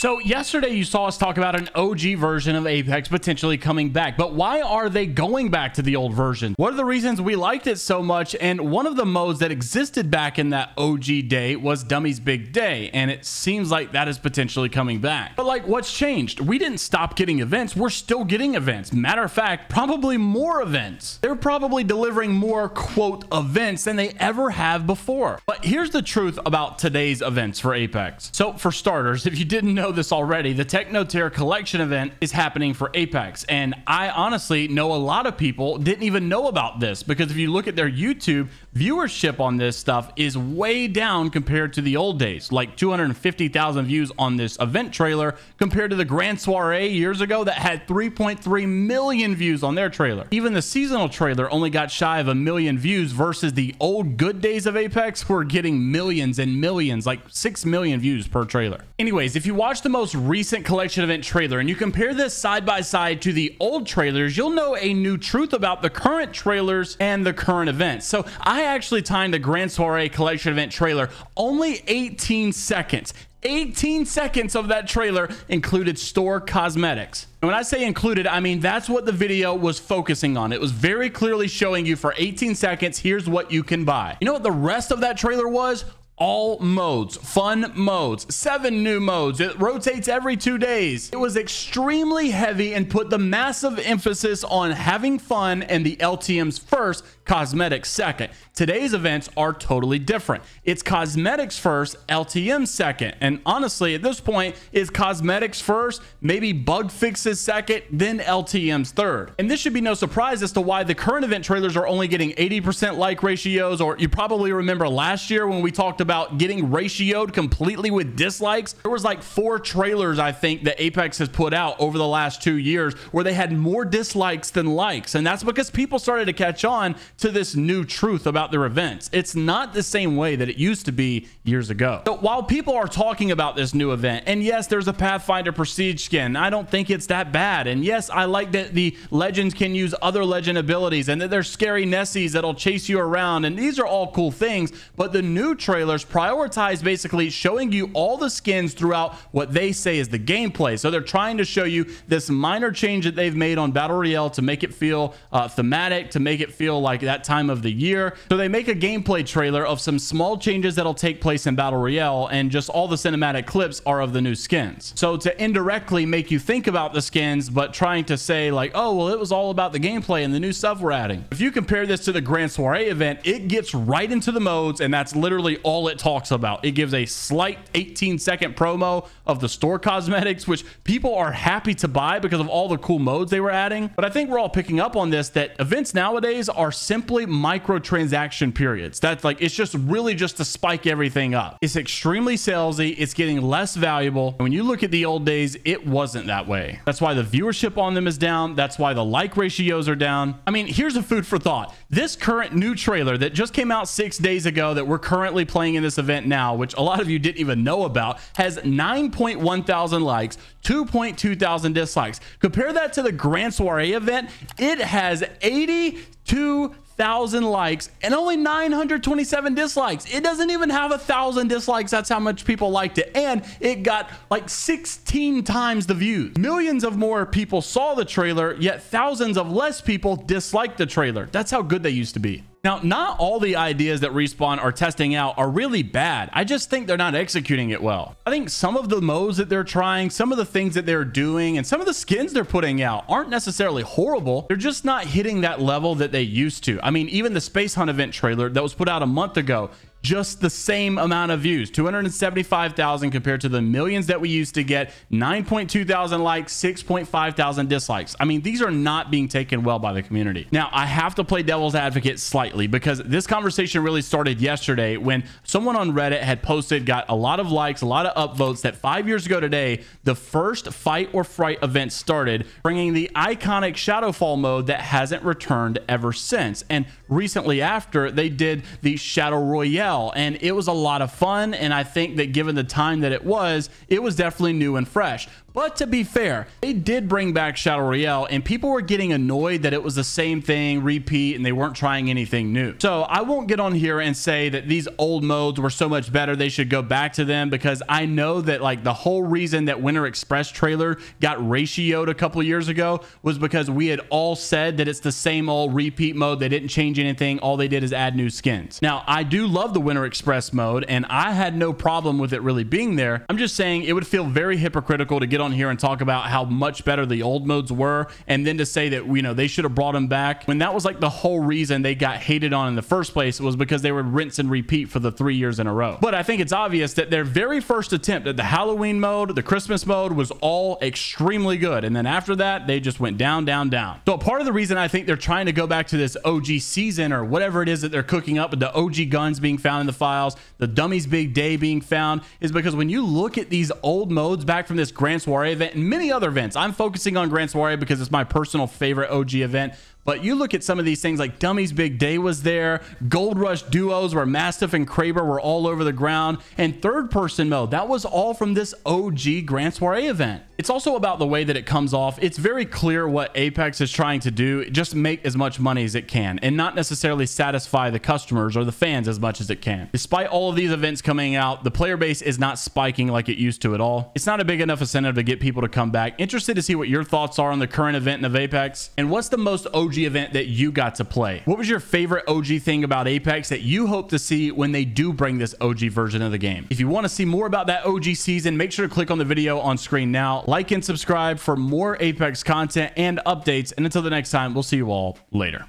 So yesterday you saw us talk about an OG version of Apex potentially coming back, but why are they going back to the old version? What are the reasons we liked it so much? And one of the modes that existed back in that OG day was Dummy's Big Day, and it seems like that is potentially coming back. But like, what's changed? We didn't stop getting events. We're still getting events. Matter of fact, probably more events. They're probably delivering more quote events than they ever have before. But here's the truth about today's events for Apex. So for starters, if you didn't know this already, the Techno Tier Collection event is happening for Apex, and I honestly know a lot of people didn't even know about this, because if you look at their YouTube, viewership on this stuff is way down compared to the old days, like 250,000 views on this event trailer compared to the Grand Soiree years ago that had 3.3 million views on their trailer. Even the seasonal trailer only got shy of 1 million views versus the old good days of Apex were getting millions and millions, like 6 million views per trailer. Anyways, if you watch the most recent collection event trailer and you compare this side by side to the old trailers, you'll know a new truth about the current trailers and the current events. So I actually timed the Grand Soiree collection event trailer only 18 seconds. 18 seconds of that trailer included store cosmetics. And when I say included, I mean that's what the video was focusing on. It was very clearly showing you for 18 seconds, here's what you can buy. You know what the rest of that trailer was? All modes, fun modes, 7 new modes. It rotates every 2 days. It was extremely heavy and put the massive emphasis on having fun and the LTMs first, cosmetics second. Today's events are totally different. It's cosmetics first, LTM second. And honestly, at this point, it's cosmetics first, maybe bug fixes second, then LTMs third. And this should be no surprise as to why the current event trailers are only getting 80% like ratios, or you probably remember last year when we talked about getting ratioed completely with dislikes. There was like 4 trailers, I think, that Apex has put out over the last 2 years where they had more dislikes than likes. And that's because people started to catch on to this new truth about their events. It's not the same way that it used to be years ago. So while people are talking about this new event, and yes, there's a Pathfinder Prestige skin, I don't think it's that bad. And yes, I like that the legends can use other legend abilities and that there's scary Nessies that'll chase you around. And these are all cool things, but the new trailers prioritize basically showing you all the skins throughout what they say is the gameplay. So they're trying to show you this minor change that they've made on Battle Royale to make it feel thematic, to make it feel like that time of the year. So they make a gameplay trailer of some small changes that'll take place in Battle Royale, and just all the cinematic clips are of the new skins. So to indirectly make you think about the skins, but trying to say like, oh, well, it was all about the gameplay and the new stuff we're adding. If you compare this to the Grand Soiree event, it gets right into the modes, and that's literally all it talks about. It gives a slight 18-second promo of the store cosmetics, which people are happy to buy because of all the cool modes they were adding. But I think we're all picking up on this, that events nowadays are simply microtransaction periods. That's like, it's just really just to spike everything up. It's extremely salesy. It's getting less valuable. And when you look at the old days, it wasn't that way. That's why the viewership on them is down. That's why the like ratios are down. I mean, here's a food for thought. This current new trailer that just came out 6 days ago that we're currently playing in this event now, which a lot of you didn't even know about, has 9.1 thousand likes, 2.2 thousand dislikes. Compare that to the Grand Soiree event. It has 82,000 likes and only 927 dislikes. It doesn't even have 1,000 dislikes. That's how much people liked it. And it got like 16 times the views. Millions of more people saw the trailer, yet thousands of less people disliked the trailer. That's how good they used to be. Now, not all the ideas that Respawn are testing out are really bad. I just think they're not executing it well. I think some of the modes that they're trying, some of the things that they're doing, and some of the skins they're putting out aren't necessarily horrible. They're just not hitting that level that they used to. I mean, even the Space Hunt event trailer that was put out a month ago, just the same amount of views, 275,000 compared to the millions that we used to get, 9.2 thousand likes, 6.5 thousand dislikes. I mean, these are not being taken well by the community. Now, I have to play devil's advocate slightly, because this conversation really started yesterday when someone on Reddit had posted, got a lot of likes, a lot of upvotes, that 5 years ago today, the first Fight or Fright event started, bringing the iconic Shadowfall mode that hasn't returned ever since. And recently after, they did the Shadow Royale Royale, and it was a lot of fun, and I think that given the time that it was definitely new and fresh. But to be fair, they did bring back Shadow Royale, and people were getting annoyed that it was the same thing, repeat, and they weren't trying anything new. So I won't get on here and say that these old modes were so much better they should go back to them, because I know that like the whole reason that Winter Express trailer got ratioed a couple of years ago was because we had all said that it's the same old repeat mode. They didn't change anything. All they did is add new skins. Now, I do love the Winter Express mode, and I had no problem with it really being there. I'm just saying it would feel very hypocritical to get on here and talk about how much better the old modes were, and then to say that, you know, they should have brought them back when that was like the whole reason they got hated on in the first place, was because they would rinse and repeat for the 3 years in a row. But I think it's obvious that their very first attempt at the Halloween mode, the Christmas mode, was all extremely good, and then after that they just went down, down, down. So part of the reason I think they're trying to go back to this OG season, or whatever it is that they're cooking up with the OG guns being found in the files, the Dummies Big Day being found, is because when you look at these old modes back from this Grand Soiree event and many other events, I'm focusing on Grand Soiree because it's my personal favorite OG event, but you look at some of these things like Dummies Big Day was there, Gold Rush duos where Mastiff and Kraber were all over the ground, and third person mode, that was all from this OG Grand Soiree event. It's also about the way that it comes off. It's very clear what Apex is trying to do, just make as much money as it can and not necessarily satisfy the customers or the fans as much as it can. Despite all of these events coming out, the player base is not spiking like it used to at all. It's not a big enough incentive to get people to come back. Interested to see what your thoughts are on the current event of Apex, and what's the most OG event that you got to play? What was your favorite OG thing about Apex that you hope to see when they do bring this OG version of the game? If you want to see more about that OG season, make sure to click on the video on screen now, like and subscribe for more Apex content and updates, and until the next time, we'll see you all later.